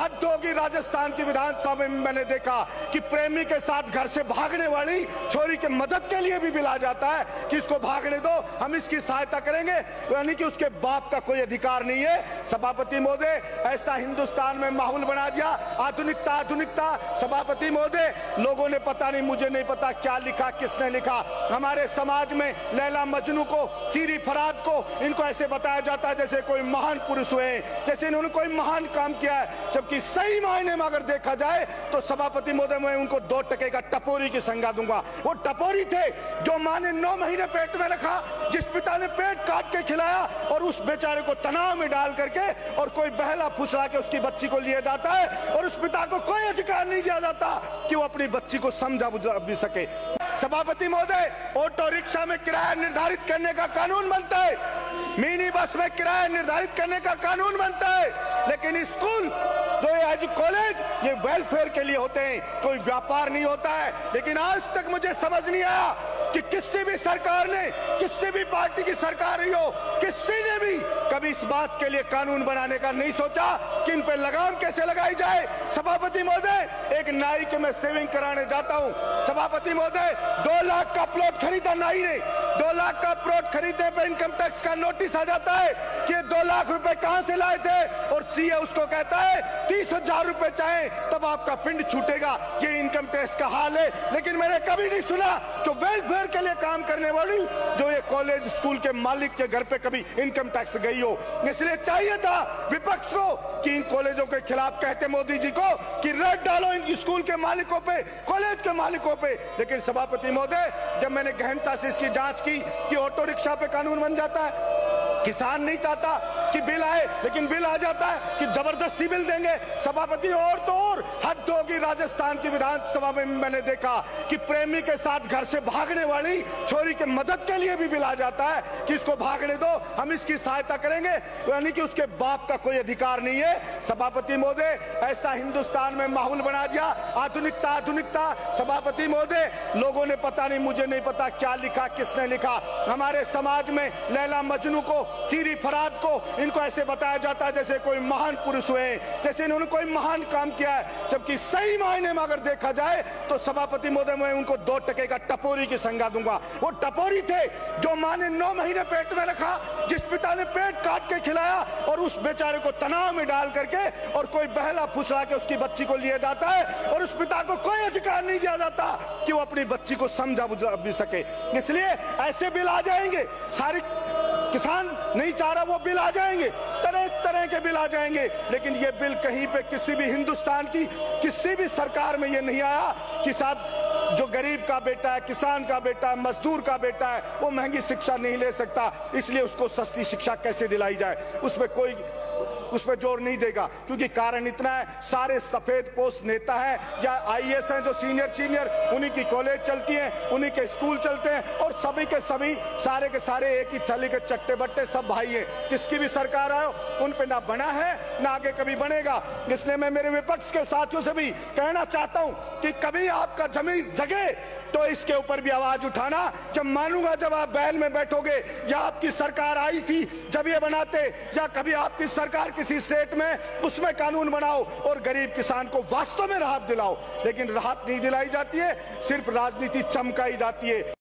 हद होगी। राजस्थान की विधानसभा में मैंने देखा कि प्रेमी के साथ घर से भागने वाली छोरी की मदद के लिए भी बिल आ जाता है कि इसको भागने दो, हम इसकी सहायता करेंगे, यानी कि उसके बाप का कोई अधिकार नहीं है। सभापति महोदय, ऐसा हिंदुस्तान में माहौल बना दिया, आधुनिकता आधुनिकता। सभापति महोदय, लोगों ने पता नहीं, मुझे नहीं पता क्या लिखा, किसने लिखा, हमारे समाज में लैला मजनू को, सीरी फराद को, इनको ऐसे बताया जाता है जैसे कोई महान पुरुष हुए, जैसे इन्होंने कोई महान काम किया है, जबकि सही मायने में अगर देखा जाए तो सभापति महोदय मैं उनको 2 टके का टपोरी की संज्ञा दूंगा। वो टपोरी थे जो मां ने 9 महीने पेट में रखा, जिस पिता ने पेट काट के खिलाया और उस बेचारे को तनाव में डाल करके और कोई बहला फुसला के उसकी बच्ची को लिए जाता है और उस पिता को कोई अधिकार नहीं दिया जाता कि वो अपनी बच्ची को समझा बुझा भी सके। सभापति महोदय, ऑटो रिक्शा में किराया निर्धारित करने का कानून बनता है, मिनी बस में किराया निर्धारित करने का कानून बनता है, लेकिन स्कूल जो एज कॉलेज ये वेलफेयर के लिए होते हैं, कोई व्यापार नहीं होता है। लेकिन आज तक मुझे समझ नहीं आया कि किसी भी सरकार ने, किसी भी पार्टी की सरकार रही हो, किसी ने भी कभी इस बात के लिए कानून बनाने का नहीं सोचा कि इन पे लगाम कैसे लगाई जाए। सभापति महोदय, एक नाई के मैं सेविंग कराने जाता हूं, सभापति महोदय 2 लाख का प्लॉट खरीदा नाई ने, 2 लाख का प्लॉट खरीदने पे इनकम टैक्स का नोटिस आ जाता है कि 2 लाख रुपए कहां से लाए थे, और सीए उसको कहता है 30,000 रुपए चाहे तब आपका पिंड छूटेगा। ये इनकम टैक्स का हाल है। लेकिन मैंने कभी नहीं सुना कि वेलफेयर के लिए काम करने वाली जो ये कॉलेज स्कूल के मालिक के घर पे कभी इनकम टैक्स गई हो। इसलिए चाहिए था विपक्ष को कि इन कॉलेजों के खिलाफ कहते मोदी जी को कि रेड डालो इन स्कूल के मालिकों पे, कॉलेज के मालिकों पे। लेकिन सभापति महोदय, जब मैंने गहनता से इसकी जांच की कि ऑटो रिक्शा पे कानून बन जाता है, किसान नहीं चाहता कि बिल आए, लेकिन बिल आ जाता है कि जबरदस्ती बिल देंगे। सभापति, और तो और हद होगी। राजस्थान की विधानसभा में मैंने देखा कि प्रेमी के साथ घर से भागने वाली छोरी की मदद के लिए भी बिल आ जाता है कि इसको भागने दो, हम इसकी सहायता करेंगे, यानी कि उसके बाप का कोई अधिकार नहीं है। सभापति महोदय, ऐसा हिंदुस्तान में माहौल बना दिया, आधुनिकता आधुनिकता। सभापति महोदय, लोगों ने पता नहीं, मुझे नहीं पता क्या लिखा, किसने लिखा, हमारे समाज में लैला मजनू को, सीरी फराद को, इनको ऐसे बताया जाता है जैसे कोई महान पुरुष हुए, जैसे इन्होंने कोई महान काम किया है, जबकि सही मायने में अगर देखा जाए तो सभापति महोदय मैं उनको 2 टके का टपोरी की संज्ञा दूंगा। वो टपोरी थे जो मां ने 9 महीने पेट में रखा, जिस पिता ने पेट काट के खिलाया और उस बेचारे को तनाव में डाल करके और कोई बहला फुसला के उसकी बच्ची को लिए जाता है और उस पिता को कोई अधिकार नहीं दिया जाता कि वो अपनी बच्ची को समझा बुझा भी सके। इसलिए ऐसे बिल आ जाएंगे, सारी किसान नहीं चाह रहा वो बिल आ जाएंगे, तरह तरह के बिल आ जाएंगे, लेकिन ये बिल कहीं पे किसी भी हिंदुस्तान की किसी भी सरकार में ये नहीं आया कि साहब जो गरीब का बेटा है, किसान का बेटा है, मजदूर का बेटा है, वो महंगी शिक्षा नहीं ले सकता, इसलिए उसको सस्ती शिक्षा कैसे दिलाई जाए, उसमें जोर नहीं देगा। क्योंकि कारण इतना है, सारे सफेद पोस्ट नेता हैं या आईएएस हैं जो सीनियर, उन्हीं की कॉलेज चलती हैं, उन्हीं के स्कूल चलते हैं और सभी के सभी सारे के सारे एक ही थैली के चट्टे बट्टे सब भाई हैं। किसकी भी सरकार आए उन पे ना बना है ना आगे कभी बनेगा। इसलिए मैं मेरे विपक्ष के साथियों से भी कहना चाहता हूं कि कभी आपका जमीन जगे तो इसके ऊपर भी आवाज उठाना। जब मानूंगा जब आप बैल में बैठोगे, या आपकी सरकार आई थी जब ये बनाते, या कभी आपकी सरकार किसी स्टेट में उसमें कानून बनाओ और गरीब किसान को वास्तव में राहत दिलाओ। लेकिन राहत नहीं दिलाई जाती है, सिर्फ राजनीति चमकाई जाती है।